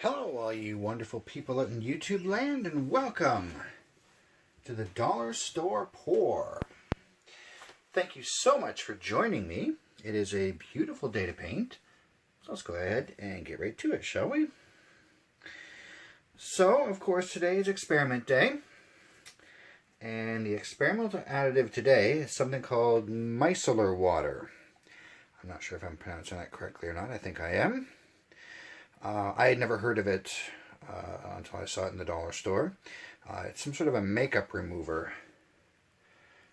Hello, all you wonderful people out in YouTube land, and welcome to the Dollar Store Pour. Thank you so much for joining me. It is a beautiful day to paint, so let's go ahead and get right to it, shall we? So, of course, today is experiment day, and the experimental additive today is something called micellar water. I'm not sure if I'm pronouncing that correctly or not. I think I am. I had never heard of it until I saw it in the dollar store. It's some sort of a makeup remover,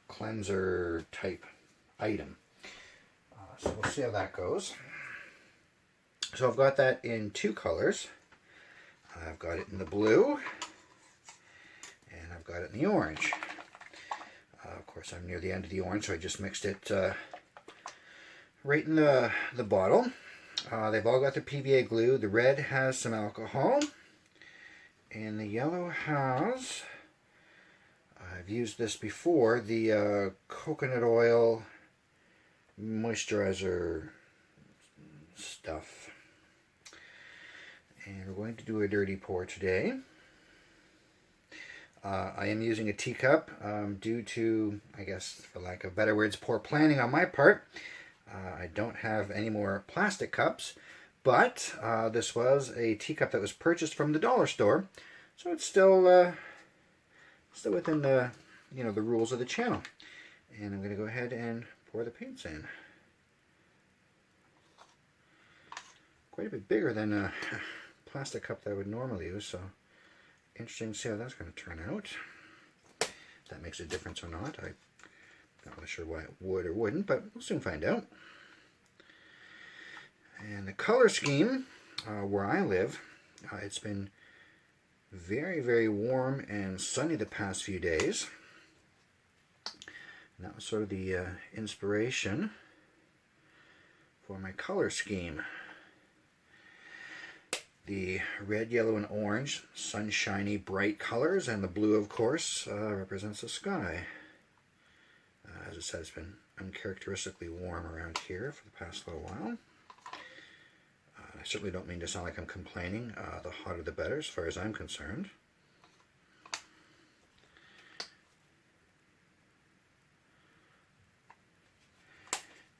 cleanser type item. So we'll see how that goes. So I've got that in two colors. I've got it in the blue, and I've got it in the orange. Of course, I'm near the end of the orange, so I just mixed it right in the bottle. They've all got the PVA glue. The red has some alcohol, and the yellow has, I've used this before, the coconut oil moisturizer stuff. And we're going to do a dirty pour today. I am using a teacup due to, I guess, for lack of better words, poor planning on my part. I don't have any more plastic cups, but this was a teacup that was purchased from the dollar store, so it's still within the the rules of the channel. And I'm going to go ahead and pour the paints in. Quite a bit bigger than a plastic cup that I would normally use, so interesting to see how that's going to turn out. If that makes a difference or not. I'm not really sure why it would or wouldn't, but we'll soon find out. And the color scheme where I live, it's been very, very warm and sunny the past few days. And that was sort of the inspiration for my color scheme. The red, yellow, and orange, sunshiny, bright colors, and the blue, of course, represents the sky. As I said, it's been uncharacteristically warm around here for the past little while. I certainly don't mean to sound like I'm complaining. The hotter the better, as far as I'm concerned.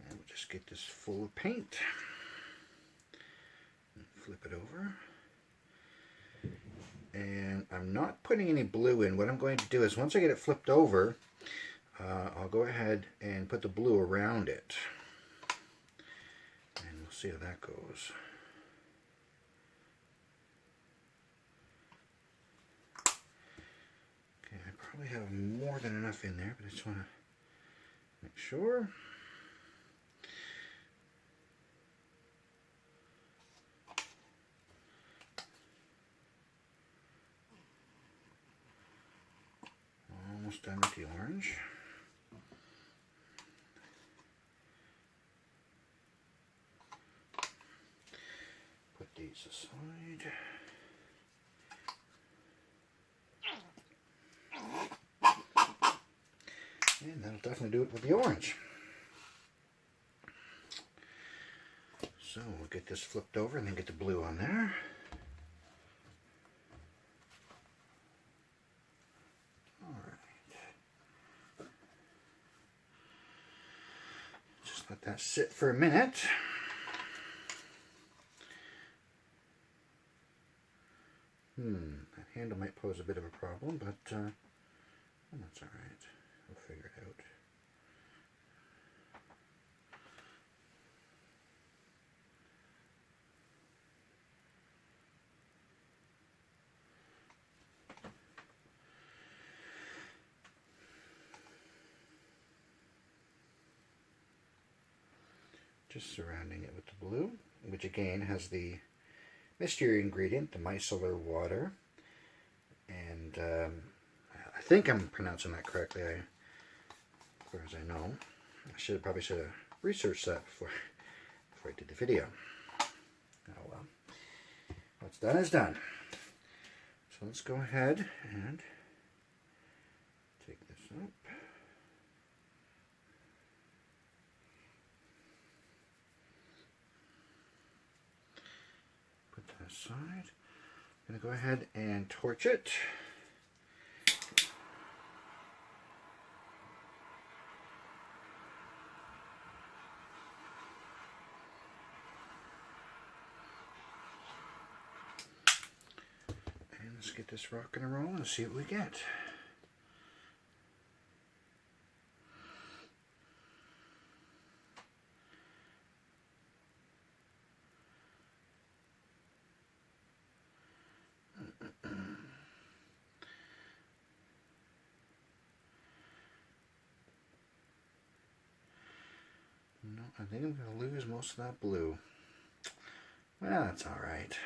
And we'll just get this full of paint. And flip it over. And I'm not putting any blue in. What I'm going to do is, once I get it flipped over, I'll go ahead and put the blue around it. And we'll see how that goes. Okay, I probably have more than enough in there, but I just want to make sure. Almost done with the orange. Put these aside. And that'll definitely do it with the orange. So we'll get this flipped over and then get the blue on there. Alright. Just let that sit for a minute. That handle might pose a bit of a problem, but that's alright. We'll figure it out. Just surrounding it with the blue, which again has the mystery ingredient, the micellar water. And I think I'm pronouncing that correctly, as far as I know. I probably should have researched that before I did the video. Oh well. What's done is done. So let's go ahead and take this up. Put that aside. going to go ahead and torch it. And let's get this rocking and rolling and see what we get. No, I think I'm going to lose most of that blue. Well, that's alright.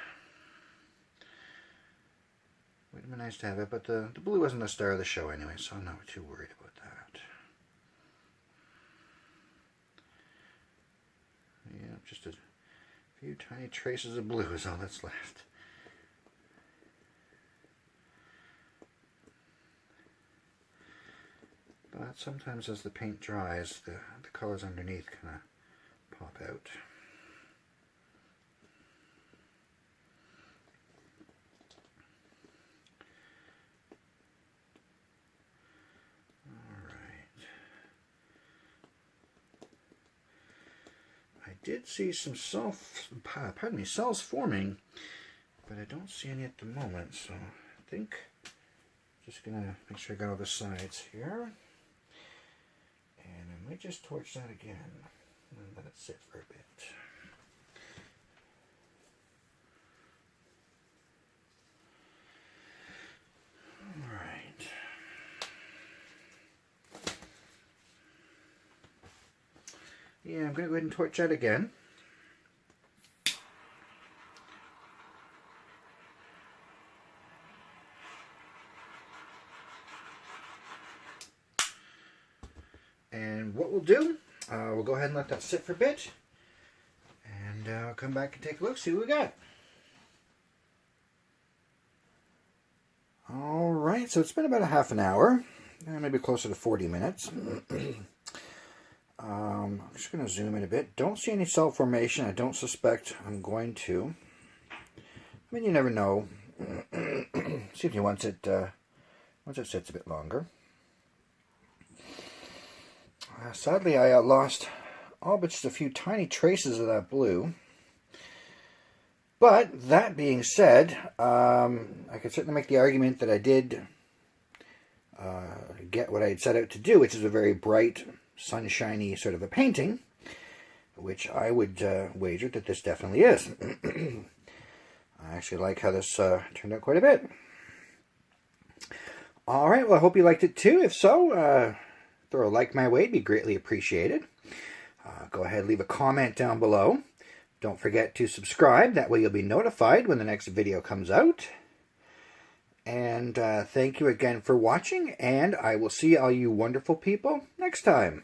Would have been nice to have it, but the blue wasn't the star of the show anyway, so I'm not too worried about that. Yeah, just a few tiny traces of blue is all that's left. But sometimes as the paint dries, the colors underneath kind of pop out. I did see some cells forming, but I don't see any at the moment, so I think I'm just going to make sure I got all the sides here. And I might just torch that again and let it sit for a bit. Alright. Yeah, I'm going to go ahead and torch that again. And what we'll do, we'll go ahead and let that sit for a bit, and I'll come back and take a look, see what we got. Alright, so it's been about a half an hour, maybe closer to 40 minutes. I'm just going to zoom in a bit. Don't see any cell formation. I don't suspect I'm going to. I mean, you never know. See if once it sits a bit longer. Sadly, I lost all but just a few tiny traces of that blue. But that being said, I could certainly make the argument that I did get what I had set out to do, which is a very bright, sunshiny sort of a painting, which I would wager that this definitely is. I actually like how this turned out quite a bit. Alright, well, I hope you liked it too. If so, throw a like my way, it'd be greatly appreciated. Go ahead, leave a comment down below. Don't forget to subscribe, that way you'll be notified when the next video comes out. And thank you again for watching, and I will see all you wonderful people next time.